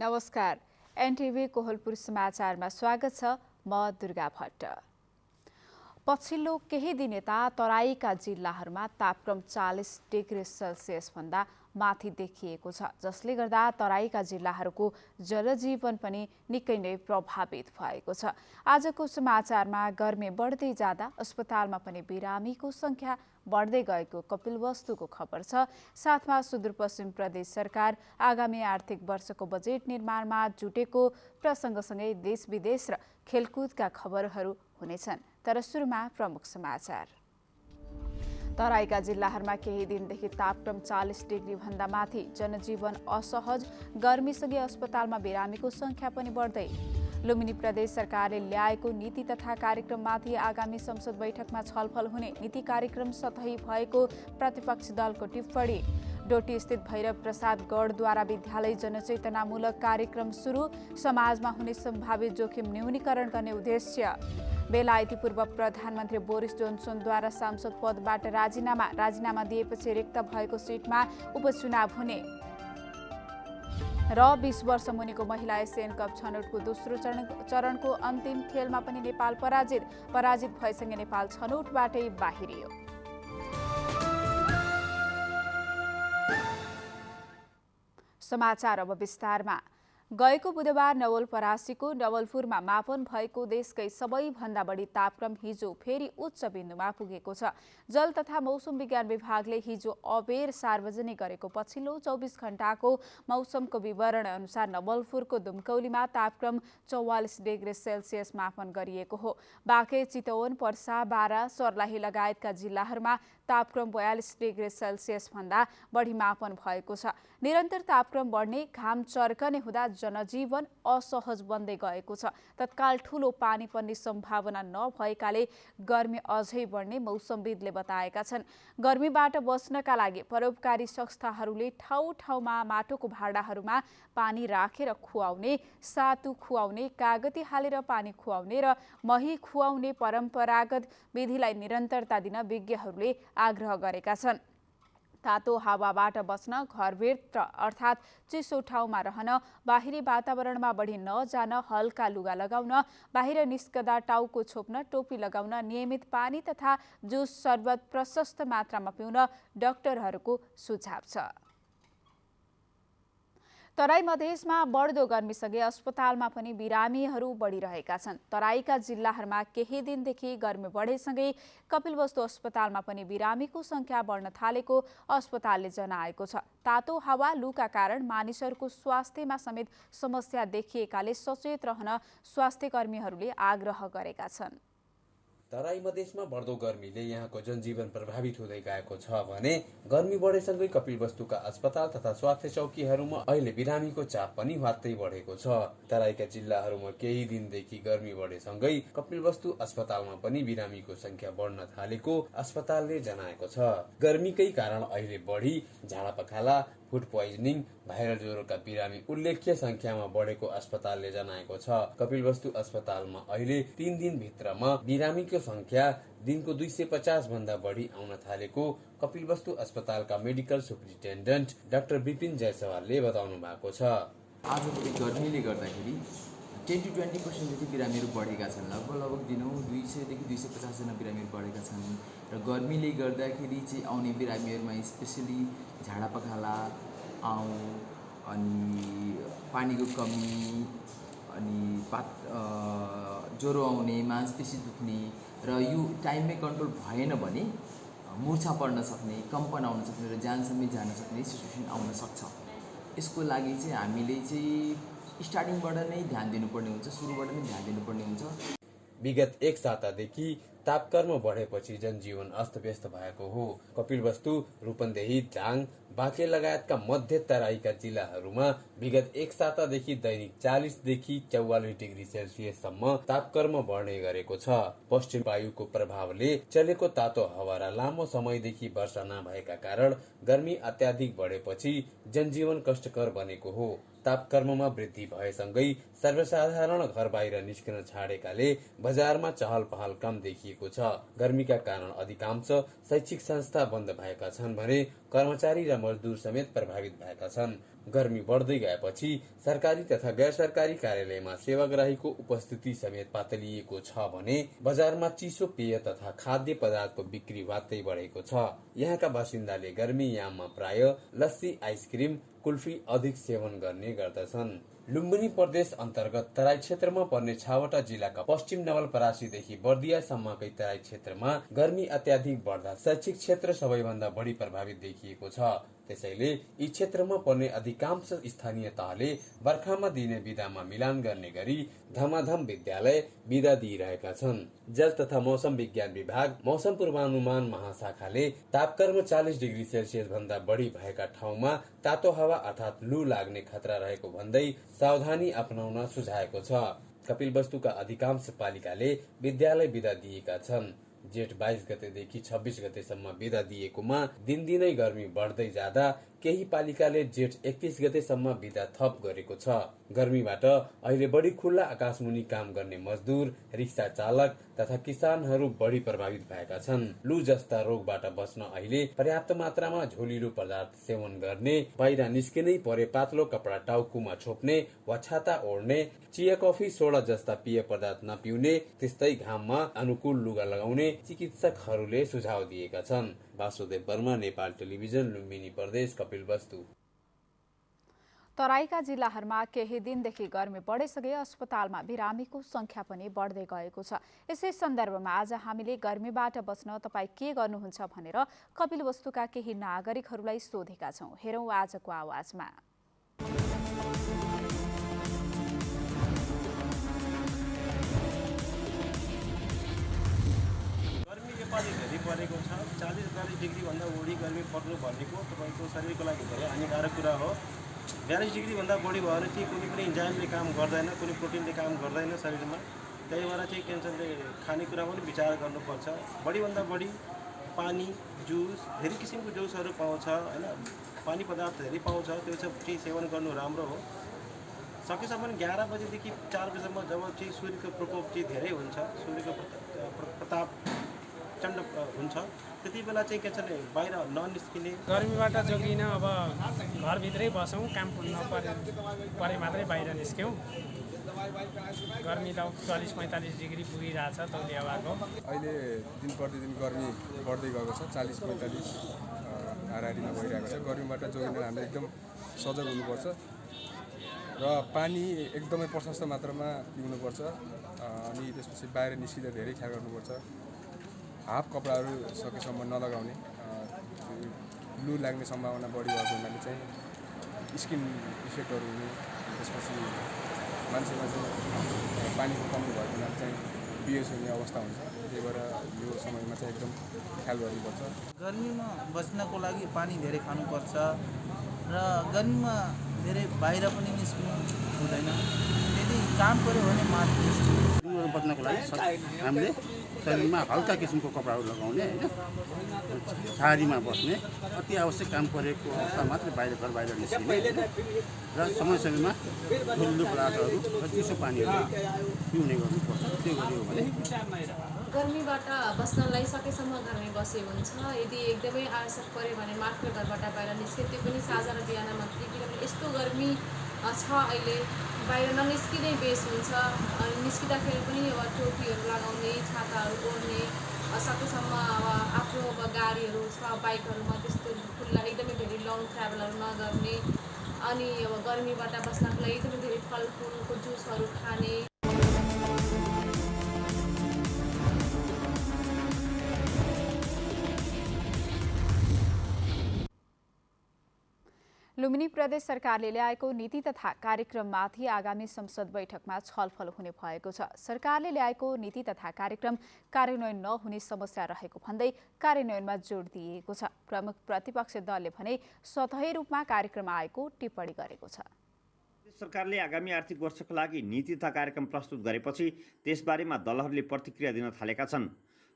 नमस्कार। एनटीभी कोहलपुर समाचारमा स्वागत छ। म दुर्गा भट्ट। पछिल्लो केही दिन यता तराईका जिल्लाहरूमा तापक्रम 40 डिग्री सेल्सियस भन्दा माथि देखिएको छ, जसले गर्दा तराईका जिल्लाहरूको जनजीवन पनि निकै नै प्रभावित भएको छ। आजको समाचारमा गर्मी बढ्दै जाँदा अस्पतालमा पनि बिरामीको संख्या बढ्दै गएको कपिलवस्तुको खबर छ। साथमा सुदूरपश्चिम प्रदेश सरकार आगामी आर्थिक वर्षको बजेट निर्माणमा जुटेको प्रसङ्गसँगै देश विदेश र खेलकुदका खबरहरू हुनेछन्। तर सुरुमा प्रमुख समाचार। तराईका जिल्लाहरूमा केही दिनदेखि तापक्रम 40 डिग्री भन्दा माथि, जनजीवन असहज, गर्मीसँगै अस्पतालमा बिरामीको संख्या पनि बढ्दै। लुम्बिनी प्रदेश सरकारले ल्याएको नीति तथा कार्यक्रममाथि आगामी संसद बैठकमा छलफल हुने, नीति कार्यक्रम सतही भएको प्रतिपक्षी दलको टिप्पणी। डोटी स्थित भैरव प्रसाद गढद्वारा विद्यालय जनचेतनामूलक कार्यक्रम सुरु, समाजमा हुने सम्भावित जोखिम न्यूनीकरण गर्ने उद्देश्य। बेलायती पूर्व प्रधानमन्त्री बोरिस जोन्सनद्वारा सांसद पदबाट राजीनामा दिएपछि रिक्त भएको सिटमा उपचुनाव हुने र 20 वर्ष मुनिको महिला एसियन कप छनौटको दोस्रो चरणको अन्तिम खेलमा पनि नेपाल पराजित भएसँगै नेपाल छनौटबाटै बाहिरियो। समाचार अब विस्तारमा। गएको बुधबार नवलपरासीको नवलपुरमा मापन भएको देशकै सबैभन्दा बढी तापक्रम हिजो फेरि उच्च बिन्दुमा पुगेको छ। जल तथा मौसम विज्ञान विभागले हिजो अबेर सार्वजनिक गरेको पछिल्लो 24 घण्टाको मौसमको विवरण अनुसार नवलपुरको दुमकौलीमा तापक्रम 44 डिग्री सेल्सियस मापन गरिएको हो। बाँके, चितवन, पर्सा, बारा, सर्लाही लगायतका जिल्लाहरूमा तापक्रम 42 डिग्री सेल्सियस भन्दा बढी मापन भएको छ। निरन्तर तापक्रम बढ्ने, घाम चर्कने हुँदा जनजीवन असहज बन्दै गएको छ। तत्काल ठूलो पानी पर्ने सम्भावना नभएकाले गर्मी अझै बढ्ने मौसमविदले बताएका छन्। गर्मीबाट बच्नका लागि परोपकारी संस्थाहरूले ठाउँ ठाउँमा माटोको भाँडाहरूमा पानी राखेर खुवाउने, सातु खुवाउने, कागती हालेर पानी खुवाउने र मही खुवाउने परम्परागत विधिलाई निरन्तरता दिन विज्ञहरूले आग्रह गरेका छन्। तातो हावाबाट बच्न, घरभित्र अर्थात् चिसो ठाउँमा रहन, बाहिरी वातावरणमा बढी नजान, हल्का लुगा लगाउन, बाहिर निस्कदा टाउको छोप्न, टोपी लगाउन, नियमित पानी तथा जुस शरबत प्रशस्त मात्रामा पिउन डाक्टरहरूको सुझाव छ। तराई मधेसमा बढ्दो गर्मीसँगै अस्पतालमा पनि बिरामीहरू बढिरहेका छन्। तराईका जिल्लाहरूमा केही दिनदेखि गर्मी बढेसँगै कपिलवस्तु अस्पतालमा पनि बिरामीको संख्या बढ्न थालेको अस्पतालले जनाएको छ। तातो हावा, लूका कारण मानिसहरूको स्वास्थ्यमा समेत समस्या देखिएकाले सचेत रहन स्वास्थ्यकर्मीहरूले आग्रह गरेका छन्। तराई मधेसमा बढ्दो गर्मीले यहाँको जनजीवन प्रभावित हुँदै गएको छ भने गर्मी बढेसँगै कपिलवस्तुका अस्पताल तथा स्वास्थ्य चौकीहरूमा अहिले बिरामीको चाप पनि वात्तै बढेको छ। तराईका जिल्लाहरूमा केही दिनदेखि गर्मी बढेसँगै कपिलवस्तु अस्पतालमा पनि बिरामीको संख्या बढ्न थालेको अस्पतालले जनाएको छ। गर्मीकै कारण अहिले बढी झाडापखाला, फुड पोइजनिङ, भाइरल ज्वरोका बिरामी उल्लेख्य संख्यामा बढेको अस्पतालले जनाएको छ। कपिलवस्तु अस्पतालमा अहिले 3 दिनभित्रमा बिरामीको संख्या दिनको 250 भन्दा बढी आउन थालेको कपिलवस्तु अस्पतालका मेडिकल सुप्रिन्टेन्डेन्ट डाक्टर विपिन जयसवालले बताउनु भएको छ। आजको गर्मीले गर्दाखेरि 10 to 20% जति बिरामीहरू बढेका छन्। लगभग दिनौँ 200 देखि 250 जना बिरामीहरू बढेका छन् र गर्मीले गर्दाखेरि चाहिँ आउने बिरामीहरूमा स्पेसली झाडापखाला, आउँ, अनि पानीको कमी, अनि ज्वरो आउने, मांसपेशी दुख्ने र यो टाइममै कन्ट्रोल भएन भने मुर्छा पर्न सक्ने, कम्पन आउन सक्ने र ज्यानसम्म जान सक्ने सिचुएसन आउन सक्छ। यसको लागि चाहिँ हामीले चाहिँ स्टार्टिङबाट नै ध्यान दिनुपर्ने हुन्छ, सुरुबाट नै ध्यान दिनुपर्ने हुन्छ। विगत एक सातादेखि तापक्रम बढेपछि जनजीवन अस्तव्यस्त भएको हो। कपिलवस्तु, रूपन्देही, डाङ, बाँके लगायतका मध्य तराईका जिल्लाहरूमा विगत एक सातादेखि दैनिक 40 देखि 44 डिग्री सेल्सियससम्म तापक्रम बढ्ने गरेको छ। पश्चिम वायुको प्रभावले चलेको तातो हावा र लामो समयदेखि वर्षा नभएका कारण गर्मी अत्याधिक बढेपछि जनजीवन कष्टकर बनेको हो। तापक्रममा वृद्धि भएसँगै सर्वसाधारण घर बाहिर निस्कन छाडेकाले बजारमा चहल पहल कम देखिएको छ। गर्मीका कारण अधिकांश शैक्षिक संस्था बन्द भएका छन् भने कर्मचारी र मजदुर समेत प्रभावित भएका छन्। गर्मी बढ्दै गएपछि सरकारी तथा गैर सरकारी कार्यालयमा सेवाग्राहीको उपस्थिति समेत पातलिएको छ भने बजारमा चिसो पेय तथा खाद्य पदार्थको बिक्री वात्तै बढेको छ। यहाँका बासिन्दाले गर्मी याममा प्राय लस्सी, आइसक्रिम, कुल्फी अधिक सेवन गर्ने गर्दछन्। लुम्बिनी प्रदेश अन्तर्गत तराई क्षेत्रमा पर्ने 6वटा जिल्लाका पश्चिम नवलपरासीदेखि बर्दियासम्मकै तराई क्षेत्रमा गर्मी अत्याधिक बढ्दा शैक्षिक क्षेत्र सबैभन्दा बढी प्रभावित देखिएको छ। त्यसैले यी क्षेत्रमा पर्ने अधिकांश स्थानीय तहले बर्खामा दिने बिदामा मिलान गर्ने गरी धमाधम विद्यालय बिदा दिइरहेका छन्। जल तथा मौसम विज्ञान विभाग मौसम पूर्वानुमान महाशाखाले तापक्रम 40 डिग्री सेल्सियस भन्दा बढी भएका ठाउँमा तातो हावा अर्थात् लू लाग्ने खतरा रहेको भन्दै सावधानी अपनाउन सुझाएको छ। कपिलवस्तुका अधिकांश पालिकाले विद्यालय बिदा दिएका छन्। जेठ 22 गतेदेखि 26 गतेसम्म बिदा दिएकोमा दिनदिनै गर्मी बढ्दै जाँदा केही पालिकाले जेठ 31 गतेसम्म बिदा थप गरेको छ। गर्मीबाट अहिले बढी खुल्ला आकाशमुनि काम गर्ने मजदुर, रिक्सा चालक तथा किसानहरू बढी प्रभावित भएका छन्। लू जस्ता रोगबाट बच्न अहिले पर्याप्त मात्रामा झोलिलो पदार्थ सेवन गर्ने, बाहिर निस्किनै परे पातलो कपडा टाउकुमा छोप्ने वा छाता ओढ्ने, चिया, कफी, सोडा जस्ता पेय पदार्थ नपिउने, त्यस्तै घाममा अनुकूल लुगा लगाउने चिकित्सकहरूले सुझाव दिएका छन्। वासुदेव वर्मा, नेपाल टेलिभिजन, लुम्बिनी प्रदेश, कपिलवस्तु। तराईका जिल्लाहरूमा केही दिनदेखि गर्मी बढेसँगै अस्पतालमा बिरामीको संख्या पनि बढ्दै गएको छ। यसै सन्दर्भमा आज हामीले गर्मीबाट बच्न तपाईँ के गर्नुहुन्छ भनेर कपिलवस्तुका केही नागरिकहरूलाई सोधेका छौँ। हेरौँ आजको आवाजमा। नेपाली धेरै बढेको छ। 40-42 डिग्रीभन्दा बढी गर्मी पर्नु भनेको तपाईँको शरीरको लागि धेरै हानिकारक कुरा हो। 42 डिग्रीभन्दा बढी भयो भने चाहिँ कुनै पनि इन्जाइमले काम गर्दैन, कुनै प्रोटिनले काम गर्दैन शरीरमा। त्यही भएर चाहिँ क्यान्सरले खानेकुरामा पनि विचार गर्नुपर्छ। बढीभन्दा बढी पानी, जुस, धेरै किसिमको जुसहरू पाउँछ होइन, पानी पदार्थ धेरै पाउँछ, त्यो सब चाहिँ सेवन गर्नु राम्रो हो। सकेसम्म 11 बजेदेखि 4 बजेसम्म जब चाहिँ सूर्यको प्रकोप चाहिँ धेरै हुन्छ, सूर्यको प्रताप प्रचण्ड हुन्छ, त्यति बेला चाहिँ के छ भने बाहिर ननिस्किने। गर्मीबाट जोगिन अब घरभित्रै बसौँ, काम नपरे मात्रै बाहिर निस्क्यौँ। गर्मी त 40-45 डिग्री पुगिरहेछ तौलिया हावाको। अहिले दिन प्रतिदिन गर्मी बढ्दै गएको छ। 40-45 हाराहारीमा भइरहेको छ। गर्मीबाट जोगिन हामीले एकदम सजग हुनुपर्छ र पानी एकदमै प्रशस्त मात्रामा पिउनुपर्छ। अनि त्यसपछि बाहिर निस्किँदा धेरै ख्याल गर्नुपर्छ। हाफ कपडाहरू सकेसम्म नलगाउने। लू लाग्ने सम्भावना बढी भएको हुनाले चाहिँ स्किन इफेक्टहरू हुने, त्यसपछि मान्छेमा चाहिँ पानीको कमी भएको हुनाले चाहिँ बिहोस हुने अवस्था हुन्छ। त्यही भएर यो समयमा चाहिँ एकदम ख्याल गर्नुपर्छ। गर्मीमा बच्नको लागि पानी धेरै खानुपर्छ र गर्मीमा धेरै बाहिर पनि निस्किनु हुँदैन। यदि काम पऱ्यो भने माथि निस्किनु। बच्नको लागि हामीले शरीरमा हल्का किसिमको कपडाहरू लगाउने होइन, छाहारीमा बस्ने, अति आवश्यक काम परेको अवस्था मात्रै घर बाहिर निस्किने र समय समयमा ठुलो पदार्थहरू र चिसो पानीहरू पिउने गर्नुपर्छ। त्यो गरियो भने गर्मीबाट बस्नलाई सकेसम्म घरमै बसे हुन्छ। यदि एकदमै आवश्यक पऱ्यो भने मात्र घरबाट बाहिर निस्के, त्यो पनि साँझ र बिहान मात्रै, किनभने यस्तो गर्मी छ अहिले बाहिर ननिस्किने बेस हुन्छ। अनि निस्किँदाखेरि पनि अब टोपीहरू लगाउने, छाताहरू ओढ्ने, सकेसम्म अब आफ्नो अब गाडीहरू छ बाइकहरूमा त्यस्तो खुल्ला एकदमै धेरै लङ ट्राभलहरू नगर्ने। अनि अब गर्मीबाट बस्नको लागि एकदमै धेरै फलफुलको जुसहरू खाने। लुम्बिनी प्रदेश सरकारले ल्याएको नीति तथा कार्यक्रममाथि आगामी संसद बैठकमा छलफल हुने भएको छ। सरकारले ल्याएको नीति तथा कार्यक्रम कार्यान्वयन नहुने समस्या रहेको भन्दै कार्यान्वयनमा जोड दिएको छ। प्रमुख प्रतिपक्षी दलले भने सतही रूपमा कार्यक्रम आएको टिप्पणी गरेको छ। सरकारले आगामी आर्थिक वर्षका लागि नीति तथा कार्यक्रम प्रस्तुत गरेपछि त्यसबारेमा दलहरूले प्रतिक्रिया दिन थालेका छन्।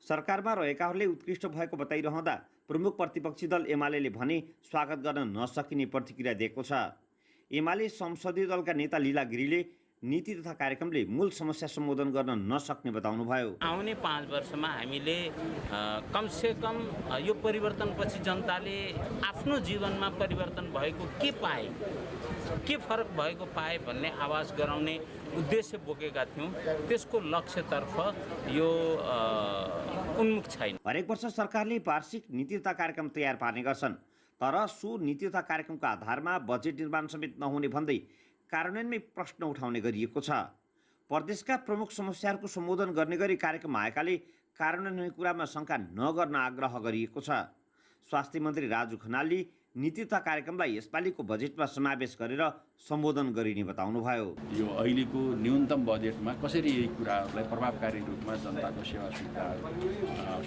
सरकारमा रहेकाहरूले उत्कृष्ट भएको बताइरहँदा प्रमुख प्रतिपक्षी दल एमाले भने स्वागत गर्न नसकिने प्रतिक्रिया दिएको छ। एमाले संसदीय दलका नेता लीला गिरीले नीति तथा कार्यक्रमले मूल समस्या सम्बोधन गर्न नसक्ने बताउनुभयो। आउने 5 वर्षमा हामीले कमसेकम यो परिवर्तनपछि जनताले आफ्नो जीवनमा परिवर्तन भएको के पाए, के फरक भएको पाए भन्ने आवाज गराउने उद्देश्य बोकेका थियौँ। त्यसको लक्ष्यतर्फ यो उन्मुख छैन। हरेक वर्ष सरकारले वार्षिक नीति तथा कार्यक्रम तयार पार्ने गर्छन्, तर सो नीति तथा कार्यक्रमको आधारमा बजेट निर्माण समेत नहुने भन्दै कार्यान्वयनमै प्रश्न उठाउने गरिएको छ। प्रदेशका प्रमुख समस्याहरूको सम्बोधन गर्ने गरी कार्यक्रम आएकाले कार्यान्वयन हुने कुरामा शङ्का नगर्न आग्रह गरिएको छ। स्वास्थ्य मन्त्री राजु खनालले नीति तथा कार्यक्रमलाई यसपालिको बजेटमा समावेश गरेर सम्बोधन गरिने बताउनुभयो। यो अहिलेको न्यूनतम बजेटमा कसरी यही कुराहरूलाई प्रभावकारी रूपमा जनताको सेवा सुविधा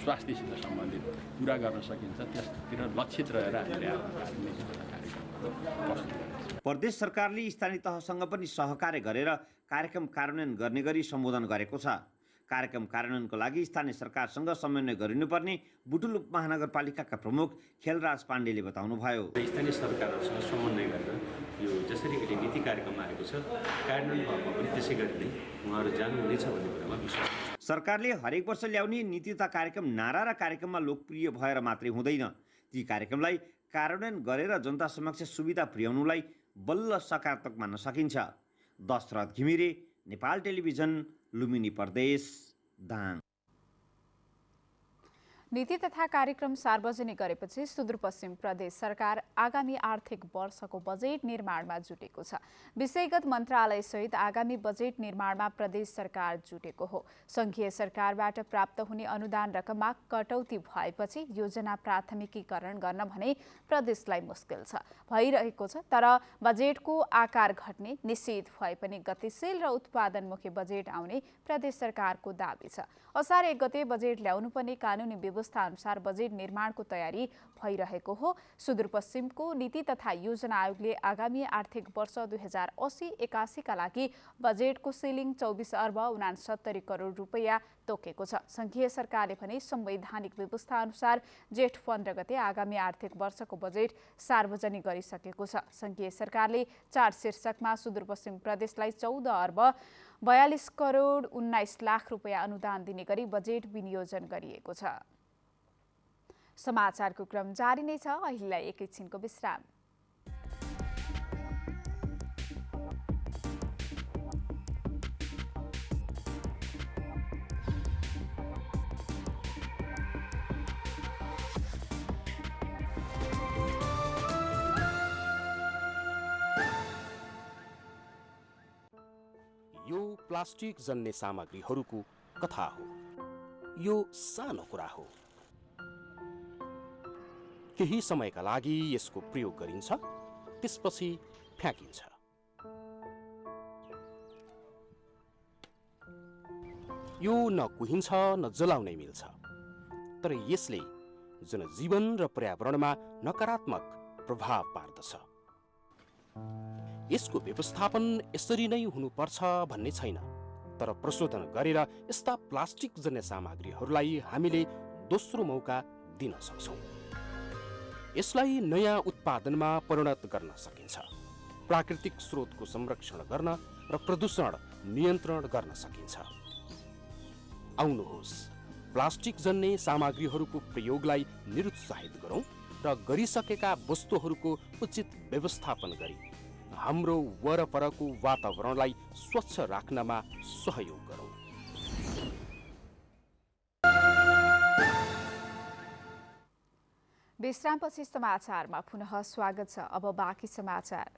स्वास्थ्यसित सम्बन्धित पुरा गर्न सकिन्छ त्यसतिर लक्षित रहेर हामीले नीति तथा कार्यक्रमहरू प्रस्तुत गर्छौँ। प्रदेश सरकारले स्थानीय तहसँग पनि सहकार्य गरेर कार्यक्रम कार्यान्वयन गर्ने गरी सम्बोधन गरेको छ। कार्यक्रम कार्यान्वयनको लागि स्थानीय सरकारसँग समन्वय गरिनुपर्ने बुटुल महानगरपालिकाका प्रमुख खेलराज पाण्डेले बताउनुभयो। स्थानीय सरकारहरूसँग समन्वय गरेर यो जसरी अहिले नीति कार्यक्रम आएको छ कार्यान्वयन भएको पनि त्यसै गरी नै उहाँहरू जानुहुनेछ भन्ने कुरामा विश्वास छ। सरकारले हरेक वर्ष ल्याउने नीति तथा कार्यक्रम नारा र कार्यक्रममा लोकप्रिय भएर मात्रै हुँदैन, ती कार्यक्रमलाई कार्यान्वयन गरेर जनता समक्ष सुविधा पुर्याउनुलाई बल्ल सकारात्मक मान्न सकिन्छ। दशरथ घिमिरे, नेपाल टेलिभिजन, लुम्बिनी प्रदेश, दाङ। नीति तथा कार्यक्रम सार्वजनिक गरेपछि सुदूरपश्चिम प्रदेश सरकार आगामी आर्थिक वर्षको बजेट निर्माणमा जुटेको छ। विषयगत मन्त्रालयसहित आगामी बजेट निर्माणमा प्रदेश सरकार जुटेको हो। संघीय सरकारबाट प्राप्त हुने अनुदान रकममा कटौती भएपछि योजना प्राथमिकीकरण गर्न भने प्रदेशलाई मुस्किल छ भइरहेको छ। तर बजेटको आकार घट्ने निश्चित भए पनि गतिशील र उत्पादनमुखी बजेट आउने प्रदेश सरकारको दाबी छ। असार 1 गते बजेट ल्याउनु पर्ने कानुनी व्यवस्था अनुसार बजेट निर्माणको तयारी भइरहेको हो। सुदूरपश्चिमको नीति तथा योजना आयोगले आगामी आर्थिक वर्ष 2080-81 का लागि बजेटको सिलिङ 24 अर्ब 69 करोड रुपैयाँ तोकेको छ। संघीय सरकारले भने संवैधानिक व्यवस्था अनुसार जेठ 15 गते आगामी आर्थिक वर्षको बजेट सार्वजनिक गरिसकेको छ। संघीय सरकारले 4 शीर्षकमा सुदूरपश्चिम प्रदेशलाई 14 अर्ब 42 करोड 19 लाख रुपैयाँ अनुदान दिने गरी बजेट विनियोजन गरिएको छ। समाचारको क्रम जारी नै छ। अहिलेलाई एकैछिनको विश्राम। यो प्लास्टिक जन्य सामग्रीहरूको कथा हो। यो सानो कुरा हो। केही समयका लागि यसको प्रयोग गरिन्छ, त्यसपछि फ्याँकिन्छ। यो न कुहिन्छ न जलाउनै मिल्छ, तर यसले जनजीवन र पर्यावरणमा नकारात्मक प्रभाव पार्दछ। यसको व्यवस्थापन यसरी नै हुनुपर्छ भन्ने छैन, तर प्रशोधन गरेर यस्ता प्लास्टिक जन्य सामग्रीहरूलाई हामीले दोस्रो मौका दिन सक्छौँ। यसलाई नयाँ उत्पादनमा परिणत गर्न सकिन्छ, प्राकृतिक स्रोतको संरक्षण गर्न र प्रदूषण नियन्त्रण गर्न सकिन्छ। आउनुहोस्, प्लास्टिक जन्य सामग्रीहरूको प्रयोगलाई निरुत्साहित गरौँ र गरिसकेका वस्तुहरूको उचित व्यवस्थापन गरी हाम्रो वरपरको वातावरणलाई स्वच्छ राख्नमा सहयोग गरौँ। विश्रामपछि समाचारमा पुनः स्वागत छ। अब बाँकी समाचार।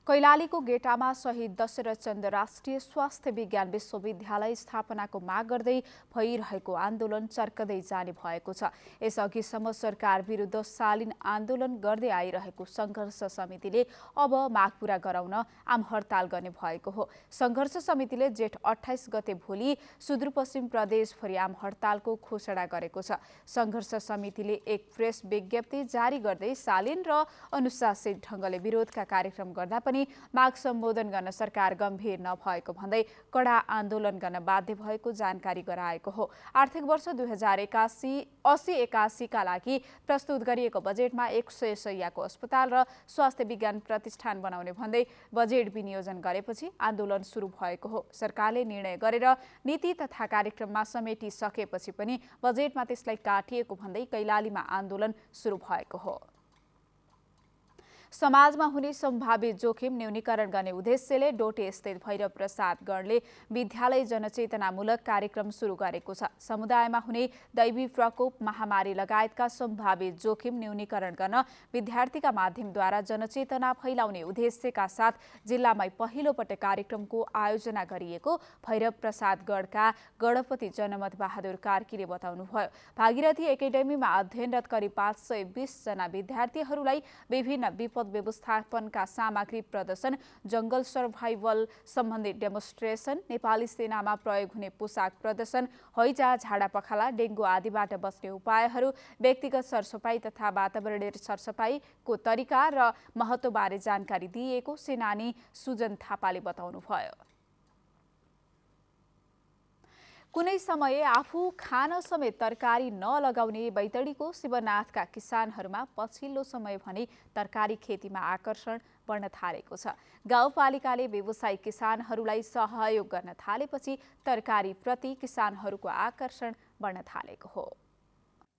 कैलालीको गेटामा शहीद दशरथ चन्द राष्ट्रिय स्वास्थ्य विज्ञान विश्वविद्यालय स्थापनाको माग गर्दै भइरहेको आन्दोलन चर्कदै जाने भएको छ। यसअघिसम्म सरकार विरुद्ध शालीन आन्दोलन गर्दै आइरहेको सङ्घर्ष समितिले अब माग पूरा गराउन आम हडताल गर्ने भएको हो। सङ्घर्ष समितिले जेठ 28 गते भोलि सुदूरपश्चिम प्रदेशभरि आम हडतालको घोषणा गरेको छ। सङ्घर्ष समितिले एक प्रेस विज्ञप्ति जारी गर्दै शालीन र अनुशासित ढङ्गले विरोधका कार्यक्रम गर्दा पनि पनि माग सम्बोधन गर्न सरकार गम्भीर नभएको भन्दै कडा आन्दोलन गर्न बाध्य भएको जानकारी गराएको हो। आर्थिक वर्ष 2080-81 का लागि प्रस्तुत गरिएको बजेटमा 100 शैय्याको अस्पताल र स्वास्थ्य विज्ञान प्रतिष्ठान बनाउने भन्दै बजेट विनियोजन गरेपछि आन्दोलन सुरु भएको हो। सरकारले निर्णय गरेर नीति तथा कार्यक्रममा समेटिसकेपछि पनि बजेटमा त्यसलाई काटिएको भन्दै कैलालीमा आन्दोलन सुरु भएको हो। समाजमा हुने सम्भावित जोखिम न्यूनीकरण गर्ने उद्देश्यले डोटे स्थित भैरव प्रसाद गणले विद्यालय जनचेतनामूलक कार्यक्रम सुरु गरेको छ। समुदायमा हुने दैवी प्रकोप, महामारी लगायतका सम्भावित जोखिम न्यूनीकरण गर्न विद्यार्थीका माध्यमद्वारा जनचेतना फैलाउने उद्देश्यका साथ जिल्लामै पहिलो पटक कार्यक्रमको आयोजना गरिएको भैरव प्रसाद गढका गणपति जनमत बहादुर कार्कीले बताउनुभयो। भागीरथी एकाडेमीमा अध्ययनरत करिब 520 जना विद्यार्थीहरूलाई विभिन्न विपद व्यवस्थापनका सामग्री प्रदर्शन, जंगल सर्भाइभल सम्बन्धी डेमोन्स्ट्रेसन, नेपाली सेनामा प्रयोग हुने पोसाक प्रदर्शन, हैजा, झाडा पखाला, डेङ्गु आदिबाट बच्ने उपायहरू, व्यक्तिगत सरसफाई तथा वातावरणीय सरसफाईको तरिका र महत्त्वबारे जानकारी दिइएको सेनानी सुजन थापाले बताउनुभयो। कुनै समय आफू खान समेत तरकारी नलगाउने बैतडीको शिवनाथका किसानहरूमा पछिल्लो समय भने तरकारी खेतीमा आकर्षण बढ्न थालेको छ। गाउँपालिकाले व्यवसायिक किसानहरूलाई सहयोग गर्न थालेपछि तरकारीप्रति किसानहरूको आकर्षण बढ्न थालेको हो।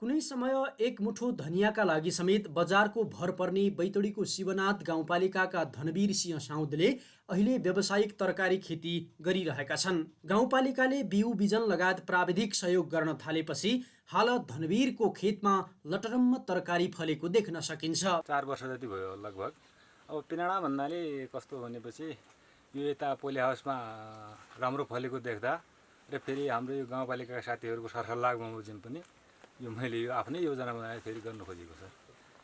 कुनै समय एक मुठो धनियाँका लागि समेत बजारको भर पर्ने बैतडीको शिवनाथ गाउँपालिकाका धनवीर सिंह साउदले अहिले व्यावसायिक तरकारी खेती गरिरहेका छन्। गाउँपालिकाले बिउ बिजन लगायत प्राविधिक सहयोग गर्न थालेपछि हाल धनवीरको खेतमा लटरम्म तरकारी फलेको देख्न सकिन्छ। 4 वर्ष जति भयो लगभग। अब पिनाडा भन्नाले कस्तो भनेपछि यो यता पोली हाउसमा राम्रो फलेको देख्दा र फेरि हाम्रो यो गाउँपालिकाका साथीहरूको सरसल्लाह बमोजिम पनि यो मैले यो आफ्नै योजना बनाएर फेरि गर्न खोजेको सर।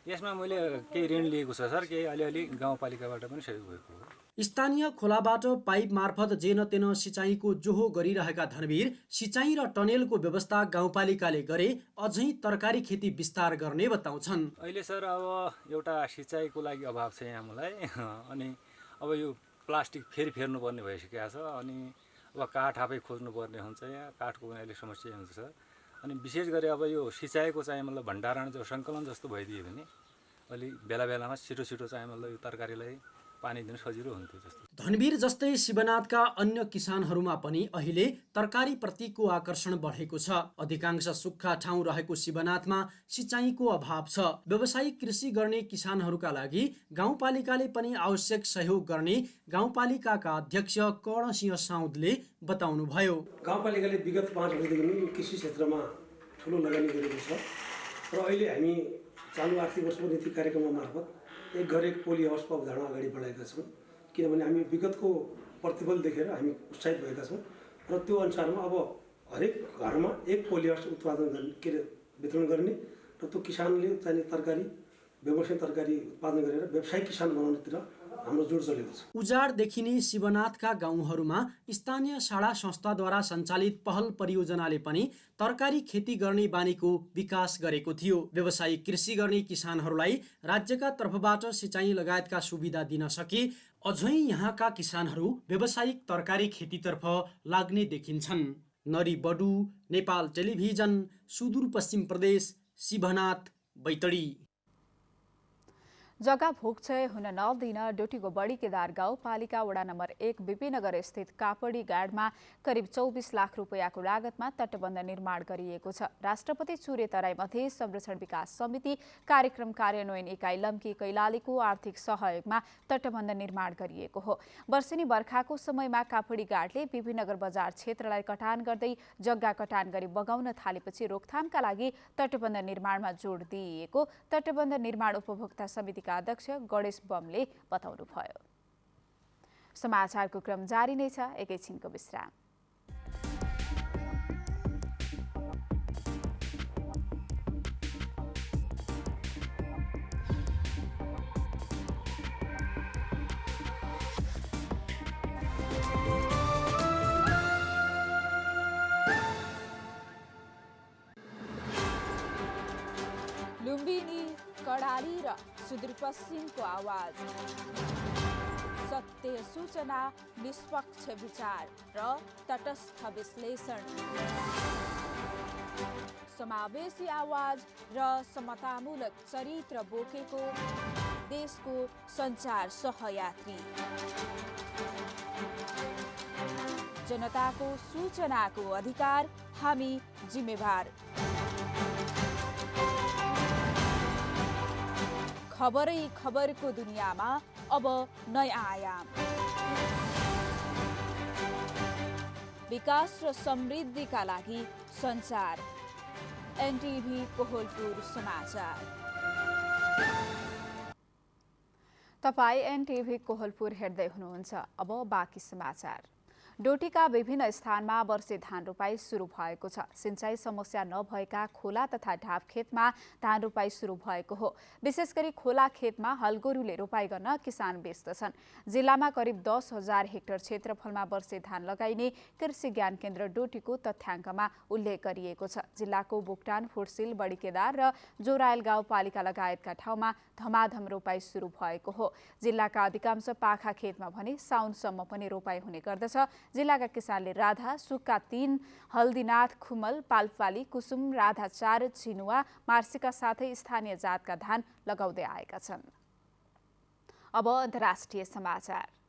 यसमा मैले केही ऋण लिएको छ सर, केही अलिअलि गाउँपालिकाबाट पनि सहयोग भएको हो। स्थानीय खोलाबाट पाइप मार्फत जेन तेन सिँचाइको जोहो गरिरहेका धनवीर सिँचाइ र टनेलको व्यवस्था गाउँपालिकाले गरे अझै तरकारी खेती विस्तार गर्ने बताउँछन्। अहिले सर अब एउटा सिँचाइको लागि अभाव छ यहाँ मलाई, अनि अब यो प्लास्टिक फेरि फेर्नुपर्ने भइसकेको छ, अनि अब काठ आफै खोज्नुपर्ने हुन्छ, यहाँ काठको पनि अहिले समस्या हुन्छ सर। अनि विशेष गरी अब यो सिँचाइको चाहिँ मतलब भण्डारण जो सङ्कलन जस्तो भइदियो भने अलि बेला बेलामा छिटो छिटो चाहिँ मतलब यो तरकारीलाई पानी दिन सजिलो हुन्थ्यो जस्तो। धनवीर जस्तै शिवनाथका अन्य किसानहरूमा पनि अहिले तरकारी प्रतिको आकर्षण बढेको छ। अधिकांश सुक्खा ठाउँ रहेको शिवनाथमा सिँचाइको अभाव छ। व्यावसायिक कृषि गर्ने किसानहरूका लागि गाउँपालिकाले पनि आवश्यक सहयोग गर्ने गाउँपालिकाका अध्यक्ष कर्णसिंह साउदले बताउनुभयो। गाउँपालिकाले विगत 5 वर्षदेखि कृषि क्षेत्रमा ठुलो लगानी गरेको छ र अहिले हामी चालु आर्थिक वर्षको नीति कार्यक्रममा मार्फत एक घर एक पोली हाउसको अवधारणा अगाडि बढाएका छौँ। किनभने हामी विगतको प्रतिफल देखेर हामी उत्साहित भएका छौँ र त्यो अनुसारमा अब हरेक घरमा एक पोली हाउस उत्पादन गर्ने वितरण गर्ने र त्यो किसानले चाहिने तरकारी व्यवसायिक तरकारी उत्पादन गरेर व्यवसायिक किसान बनाउनेतिर हाम्रो जोड चलेको छ। उजाड देखिने शिवनाथका गाउँहरूमा स्थानीय शाळा संस्थाद्वारा सञ्चालित पहल परियोजनाले पनि तरकारी खेती गर्ने बानीको विकास गरेको थियो। व्यावसायिक कृषि गर्ने किसानहरूलाई राज्यका तर्फबाट सिँचाइ लगायतका सुविधा दिन सके अझै यहाँका किसानहरू व्यावसायिक तरकारी खेतीतर्फ लाग्ने देखिन्छन्। नरी बडु, नेपाल टेलिभिजन, सुदूरपश्चिम प्रदेश, शिवनाथ, बैतडी। जग्गा भोगक्षय हुन नदिन डोटीको बडी केदार गाउँपालिका वडा नम्बर 1 बिपिनगर स्थित कापडी गाडमा करिब 24 लाख रुपैयाँको लागतमा तटबन्ध निर्माण गरिएको छ। राष्ट्रपति चुरे तराई मध्य संरक्षण विकास समिति कार्यक्रम कार्यान्वयन इकाइ लम्की कैलालीको आर्थिक सहयोगमा तटबन्ध निर्माण गरिएको हो। वर्षेनी बर्खाको समयमा कापडी गाडले बिपिनगर बजार क्षेत्रलाई कटान गर्दै जग्गा कटान गरी बगाउन थालेपछि रोकथामका लागि तटबन्ध निर्माणमा जोड दिइएको तटबन्ध निर्माण उपभोक्ता समितिका अध्यक्ष गणेश बमले बताउनुभयो। समाचारको क्रम जारी नै छ, एकैछिनको विश्राम। लुम्बिनी, कडाली र सुदूरपश्चिमको आवाज, सत्य सूचना, निष्पक्ष विचार र तटस्थ विश्लेषण, समावेशी आवाज र समतामूलक चरित्र बोकेको देशको सञ्चार सहयात्री, जनताको सूचनाको अधिकार, हामी जिम्मेवार। खबरै खबरको दुनियाँमा अब नयाँ आयाम। विकास र समृद्धिका लागि सञ्चार। एनटिभी कोहलपुर समाचार। तपाई एनटिभी कोहलपुर हेर्दै हुनुहुन्छ। अब बाँकी समाचार। डोटीका विभिन्न स्थानमा वर्षे धान रोपाई सुरु भएको छ। सिंचाई समस्या नभएका खोला तथा ढाप खेतमा धान रोपाई सुरु भएको हो। विशेष गरी खोला खेतमा हलगोरुले रोपाई गर्न किसान व्यस्त छन्। जिल्लामा करिब 10,000 हेक्टर क्षेत्रफलमा वर्षे धान लगाइने कृषि ज्ञान केन्द्र डोटीको तथ्याङ्कमा उल्लेख गरिएको छ। जिल्लाको बोक्टान, फुर्सिल, बडीकेदार र जोरायल गाउँपालिका लगायतका ठाउँमा धमाधम रोपाई सुरु भएको हो। जिल्लाका अधिकांश पाखा खेतमा भने साउनसम्म पनि रोपाई हुने गर्दछ। जिल्लाका किसानले राधा, सुक्का 3, हल्दीनाथ, खुमल, पाल्पाली, कुसुम, राधा 4, चिनुवा, मार्सिका साथै स्थानीय जातका धान लगाउँदै आएका छन्। अब अन्तर्राष्ट्रिय समाचार।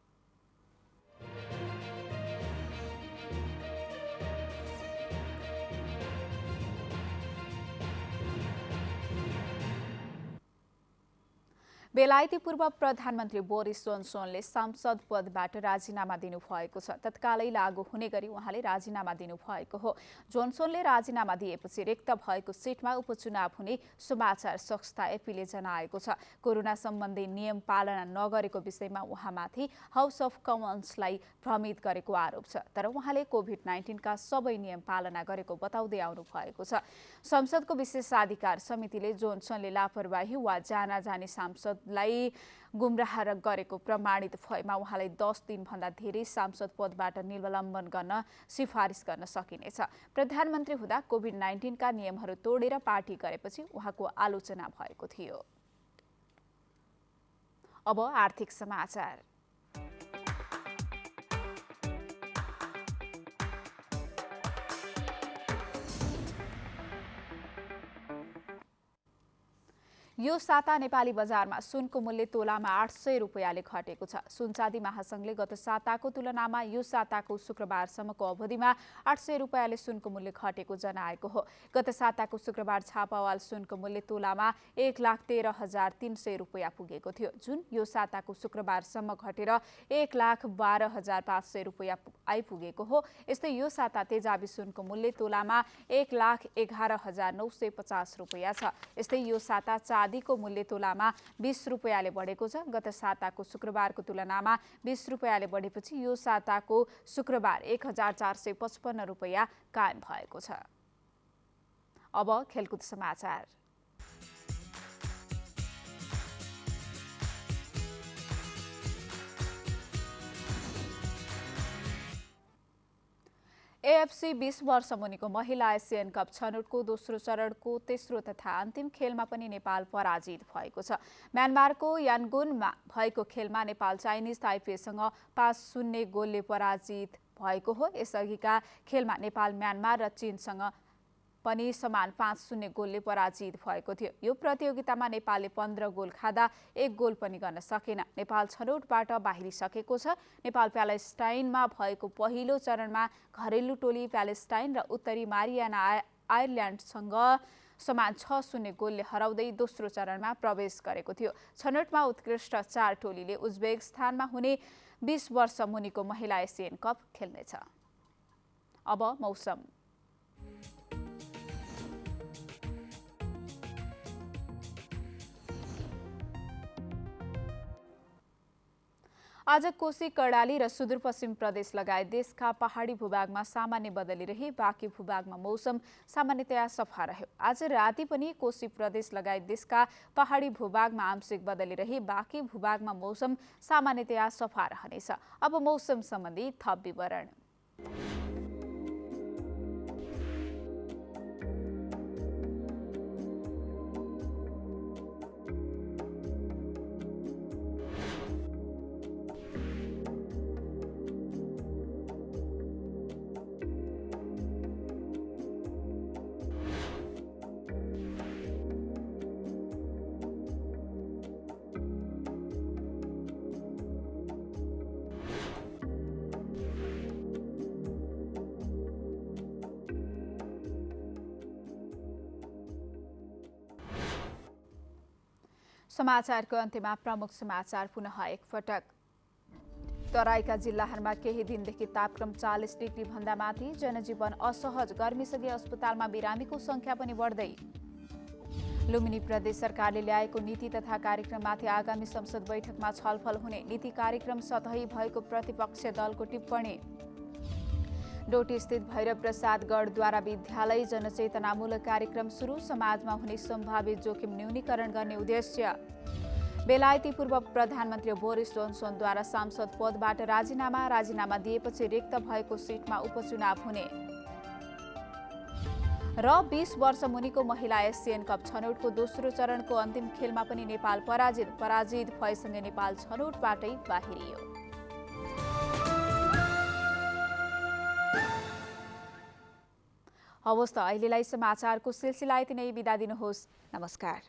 बेलायती पूर्व प्रधानमन्त्री बोरिस जोन्सनले सांसद पदबाट राजीनामा दिनुभएको छ। तत्कालै लागू हुने गरी उहाँले राजीनामा दिनुभएको हो। जोन्सनले राजीनामा दिएपछि रिक्त भएको सिटमा उपचुनाव हुने समाचार संस्था एपीले जनाएको छ। कोरोना सम्बन्धी नियम पालना नगरेको विषयमा उहाँमाथि हाउस अफ कमन्सलाई भ्रमित गरेको आरोप छ। तर उहाँले कोभिड-19 का सबै नियम पालना गरेको बताउँदै आउनु भएको छ। संसदको विशेषाधिकार समितिले जोन्सनले लापरवाही वा जानाजानी सांसद लाई गुमराह गरेको प्रमाणित भएमा उहाँलाई 10 दिनभन्दा धेरै सांसद पदबाट निलम्बन गर्न सिफारिस गर्न सकिनेछ। प्रधानमन्त्री हुँदा कोभिड-19 का नियमहरू तोडेर पार्टी गरेपछि उहाँको आलोचना भएको थियो। अब आर्थिक समाचार। यो साता नेपाली बजारमा सुनको मूल्य तोलामा 800 रुपैयाँले घटेको छ। सुनचाँदी महासंघले गत साताको तुलनामा यो साताको शुक्रबारसम्मको अवधिमा 800 रुपैयाँले सुनको मूल्य घटेको जनाएको हो। गत साताको शुक्रबार छापावाल सुनको मूल्य तोलामा 1,13,300 रुपैयाँ पुगेको थियो, जुन यो साताको शुक्रबारसम्म घटेर 1,12,500 रुपैयाँ आइपुगेको हो। यस्तै यो साता तेजाबी सुनको मूल्य तोलामा 1,11,950 रुपैयाँ छ। यस्तै यो साता चाँदीको मूल्य तोलामा 20 रुपैयाँले बढेको छ। गत साताको शुक्रबारको तुलनामा 20 रुपैयाँले बढेपछि यो साताको शुक्रबार 1,455 रुपैयाँ कायम भएको छ। अब खेलकुद समाचार। एएफसी 20 वर्ष मुनिको महिला एसियन कप छनौटको दोस्रो चरणको तेस्रो तथा अन्तिम खेलमा पनि नेपाल पराजित भएको छ। म्यानमारको यानगुनमा भएको खेलमा नेपाल चाइनिज ताइपेसँग 5-0 गोलले पराजित भएको हो। यसअघिका खेलमा नेपाल म्यानमार र चीनसँग पनि समान 5-0 गोलले पराजित भएको थियो। यो प्रतियोगितामा नेपालले 15 गोल खाँदा 1 गोल पनि गर्न सकेन। नेपाल छनौटबाट बाहिरिसकेको छ। नेपाल प्यालेस्टाइनमा भएको पहिलो चरणमा घरेलु टोली प्यालेस्टाइन र उत्तरी मारियाना आयरल्यान्डसँग समान 6-0 गोलले हराउँदै दोस्रो चरणमा प्रवेश गरेको थियो। छनौटमा उत्कृष्ट 4 टोलीले उज्बेकिस्तानमा हुने 20 वर्ष मुनिको महिला एसियन कप खेल्नेछ। अब मौसम। आज कोशी, कर्णाली र सुदूरपश्चिम प्रदेश लगायत देशका पहाडी भूभागमा सामान्य बदली रही बाँकी भूभागमा मौसम सामान्यतया सफा रह्यो। आज राति पनि कोशी प्रदेश लगायत देशका पहाडी भूभागमा आंशिक बदली रही बाँकी भूभागमा मौसम सामान्यतया सफा रहनेछ। अब मौसम सम्बन्धी थप विवरण। समाचारको अन्त्यमा प्रमुख समाचार पुनः एकपटक। तराईका जिल्लाहरूमा केही दिनदेखि तापक्रम 40 डिग्री भन्दा माथि, जनजीवन असहज, गर्मीसँगै अस्पतालमा बिरामीको संख्या पनि बढ्दै। लुम्बिनी प्रदेश सरकारले ल्याएको नीति तथा कार्यक्रममाथि आगामी संसद बैठकमा छलफल हुने, नीति कार्यक्रम सतही भएको प्रतिपक्ष दलको टिप्पणी। डोटी स्थित भैरव प्रसाद गढद्वारा विद्यालय जनचेतनामूलक कार्यक्रम सुरु, समाजमा हुने सम्भावित जोखिम न्यूनीकरण गर्ने उद्देश्य। बेलायती पूर्व प्रधानमन्त्री बोरिस जोन्सनद्वारा सांसद पदबाट राजीनामा दिएपछि रिक्त भएको सिटमा उपचुनाव हुने। र 20 वर्ष मुनिको महिला एसियन कप छनौटको दोस्रो चरणको अन्तिम खेलमा पनि नेपाल पराजित भएसँगै नेपाल छनौटबाटै बाहिरियो। हवस् त अहिलेलाई समाचारको सिलसिला यति नै, बिदा दिनुहोस्। नमस्कार।